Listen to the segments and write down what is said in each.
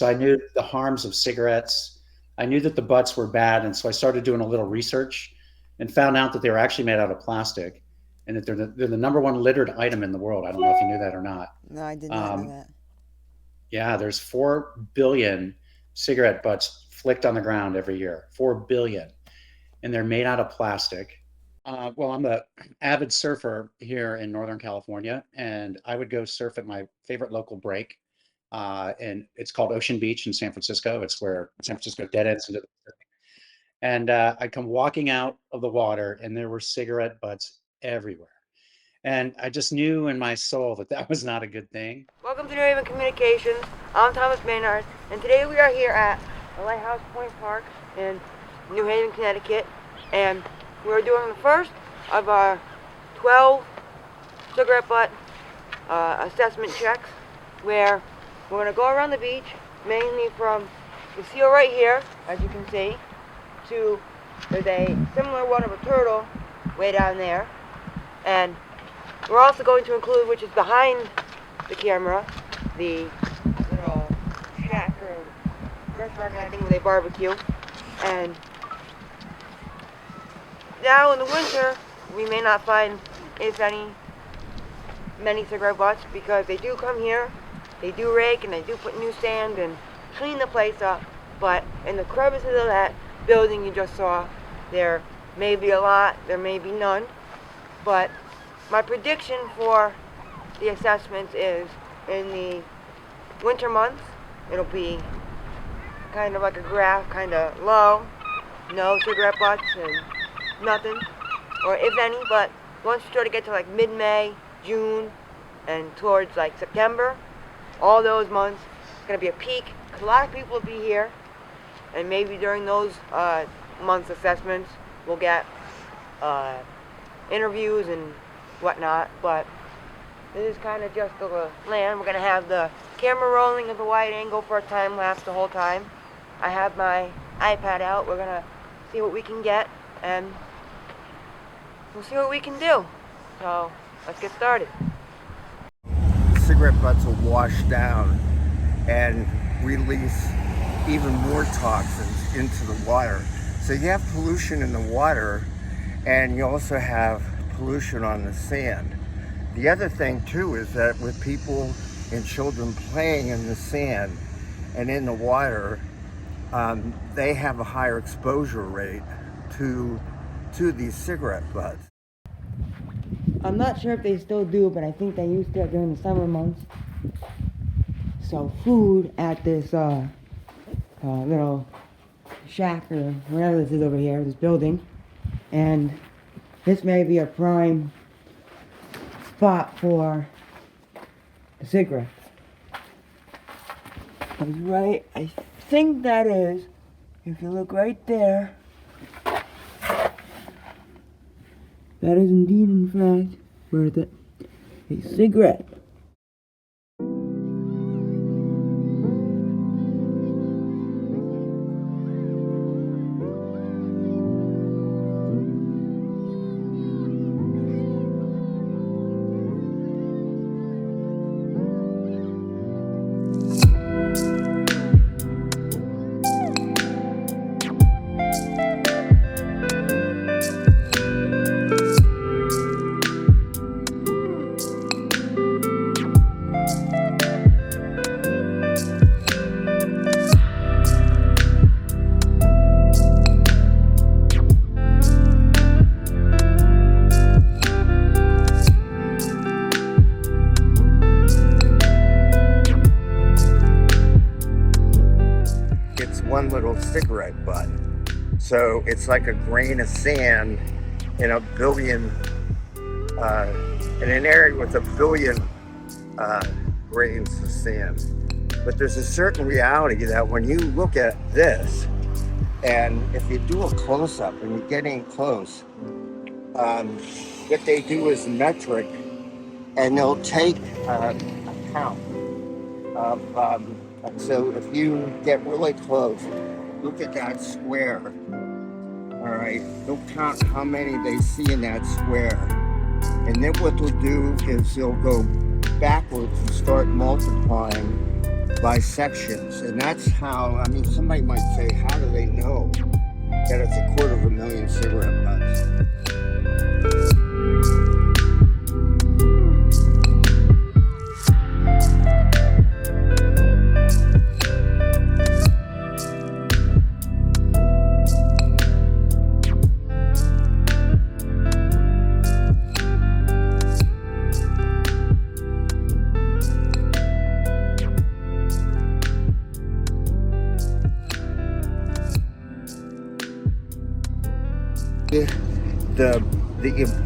So I knew the harms of cigarettes. I knew that the butts were bad, and so I started doing a little research and found out that they were actually made out of plastic, and that they're the number one littered item in the world. I don't know if you knew that or not. No, I did not know Um, that. yeah, there's 4 billion cigarette butts flicked on the ground every year. 4 billion, and they're made out of plastic. Well, I'm a avid surfer here in Northern California, and I would go surf at my favorite local break. And it's called Ocean Beach in San Francisco. It's where San Francisco dead ends into the Pacific. And I'd come walking out of the water, and there were cigarette butts everywhere. And I just knew in my soul that that was not a good thing. Welcome to New Haven Communications. I'm Thomas Maynard, and today we are here at the Lighthouse Point Park in New Haven, Connecticut, and we're doing the first of our 12 cigarette butt assessment checks, where we're going to go around the beach, mainly from the seal right here, as you can see, to there's a similar one of a turtle way down there, and we're also going to include, which is behind the camera, the little shack or restaurant kind of thing where they barbecue. And now in the winter, we may not find, if any, many cigarette butts, because they do come here, they do rake, and they do put new sand and clean the place up. But in the crevices of that building you just saw, there may be a lot, there may be none. But my prediction for the assessments is in the winter months, it'll be kind of like a graph, kind of low, no cigarette butts and nothing, or if any. But once you start to get to like mid-May, June, and towards like September, all those months, it's going to be a peak, because a lot of people will be here, and maybe during those months' assessments, we'll get interviews and whatnot. But this is kind of just the land. We're going to have the camera rolling at the wide angle for a time lapse the whole time. I have my iPad out. We're going to see what we can get, and we'll see what we can do. So let's get started. Cigarette butts will wash down and release even more toxins into the water. So you have pollution in the water, and you also have pollution on the sand. The other thing too is that with people and children playing in the sand and in the water, they have a higher exposure rate to these cigarette butts. I'm not sure if they still do, but I think they used to during the summer months. So food at this little shack or whatever this is over here, this building, and this may be a prime spot for the cigarettes. That's right, I think that is, if you look right there, that is indeed, in fact, worth it. A cigarette. One little cigarette butt. So it's like a grain of sand in a billion, in an area with a billion grains of sand. But there's a certain reality that when you look at this, and if you do a close-up and you get in close, what they do is metric, and they'll take a count of so if you get really close, look at that square. All right, they'll count how many they see in that square. And then what they'll do is they'll go backwards and start multiplying by sections. And that's how, I mean, somebody might say, how do they know that it's 250,000 cigarette butts?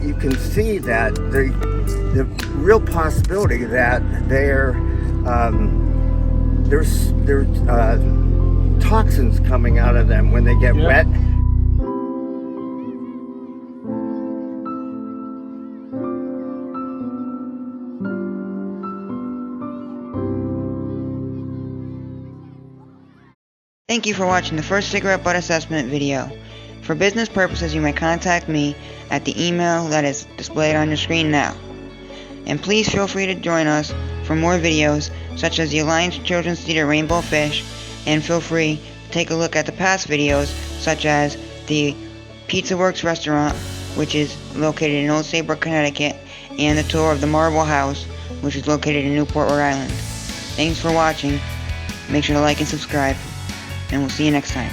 You can see that the real possibility that there's toxins coming out of them when they get wet. Thank you for watching the first cigarette butt assessment video. For business purposes, you may contact me at the email that is displayed on your screen now. And please feel free to join us for more videos such as the Alliance Children's Theater Rainbow Fish, and feel free to take a look at the past videos such as the Pizza Works restaurant, which is located in Old Saybrook, Connecticut, and the tour of the Marble House, which is located in Newport, Rhode Island. Thanks for watching. Make sure to like and subscribe, and we'll see you next time.